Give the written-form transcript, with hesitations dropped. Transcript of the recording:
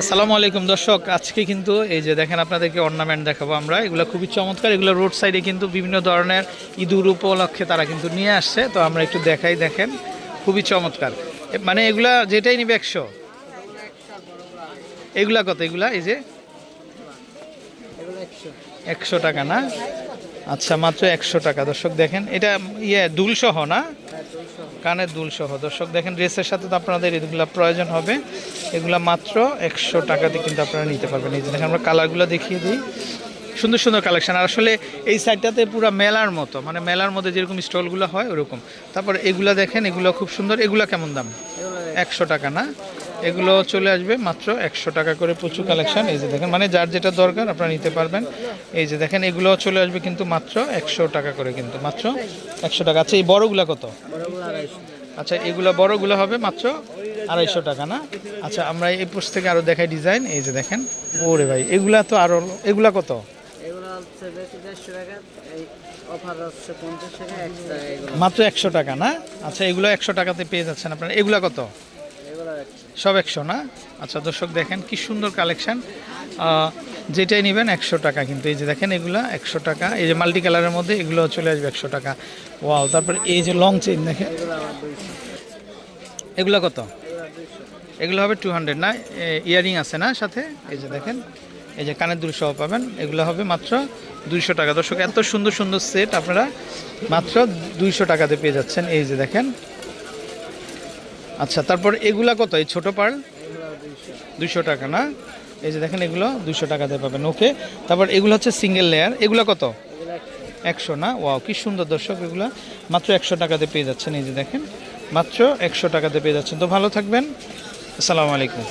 আসসালামু আলাইকুম দর্শক, আজকে কিন্তু এই যে দেখেন আপনাদেরকে অর্নামেন্ট দেখাবো আমরা। এগুলো খুবই চমৎকার। এগুলো রোড সাইডে কিন্তু বিভিন্ন ধরনের ঈদুর উপলক্ষে তারা কিন্তু নিয়ে আসছে। তো আমরা একটু দেখাই, দেখেন খুবই চমৎকার। মানে এগুলা যেটাই নিবে 100। এগুলা কত? এগুলা এই যে 100 টাকা না? আচ্ছা, মাত্র 100 টাকা। দর্শক দেখেন, এটা দুল সহ না? কানের দুল সহ। দর্শক দেখেন, ড্রেসের সাথে তো আপনাদের এগুলো প্রয়োজন হবে। এগুলা মাত্র 100 টাকাতে কিন্তু আপনারা নিতে পারবেন। এই যে দেখেন, আমরা কালারগুলো দেখিয়ে দিই। সুন্দর সুন্দর কালেকশন। আর আসলে এই সাইডটাতে পুরো মেলার মতো, মানে মেলার মধ্যে যেরকম স্টলগুলো হয় ওরকম। তারপর এগুলা দেখেন, এগুলো খুব সুন্দর। এগুলা কেমন দাম? 100 টাকা না? এগুলো চলে আসবে মাত্র 100 টাকা করে। প্রচুর কালেকশন। এই যে দেখেন, মানে যার যেটা দরকার আপনারা নিতে পারবেন। এই যে দেখেন, এগুলো চলে আসবে কিন্তু মাত্র 100 টাকা করে, কিন্তু মাত্র 100 টাকা। আচ্ছা, এই বড়গুলা কত? আচ্ছা, এগুলো বড়গুলো হবে মাত্র 250 টাকা না? আচ্ছা, আমরা এই পোস্ট থেকে আরও দেখাই ডিজাইন। এই যে দেখেন, ওরে ভাই, এগুলা তো আরও। এগুলা কত? মাত্র 100 টাকা না? আচ্ছা, এগুলো 100 টাকাতে পেয়ে যাচ্ছেন আপনারা। এগুলা কত? সব 100 না? আচ্ছা দর্শক দেখেন, কি সুন্দর কালেকশন। যেটাই নেবেন 100 টাকা কিন্তু। এই যে দেখেন, এগুলো 100 টাকা। এই যে মাল্টি কালারের মধ্যে এগুলো চলে আসবে 100 টাকা। ওয়াও। তারপর এই যে লং চেইন দেখেন, এগুলো কত? এগুলো হবে 200 না? ইয়ারিং আছে না সাথে? এই যে দেখেন, এই যে কানের দুল সহ পাবেন। এগুলো হবে মাত্র 200 টাকা। দর্শক, এত সুন্দর সুন্দর সেট আপনারা মাত্র 200 টাকাতে পেয়ে যাচ্ছেন। এই যে দেখেন। আচ্ছা, তারপর এগুলা কত? এই ছোটো পার্ল 200 টাকা না? এই যে দেখেন, এগুলো 200 টাকাতে পাবেন। ওকে। তারপর এগুলো হচ্ছে সিঙ্গেল লেয়ার। এগুলো কত? 100 না? ওয়াও, কি সুন্দর দর্শক। এগুলো মাত্র 100 টাকাতে পেয়ে যাচ্ছেন। এই যে দেখেন, মাত্র 100 টাকাতে পেয়ে যাচ্ছেন। তো ভালো থাকবেন। আসসালামু আলাইকুম।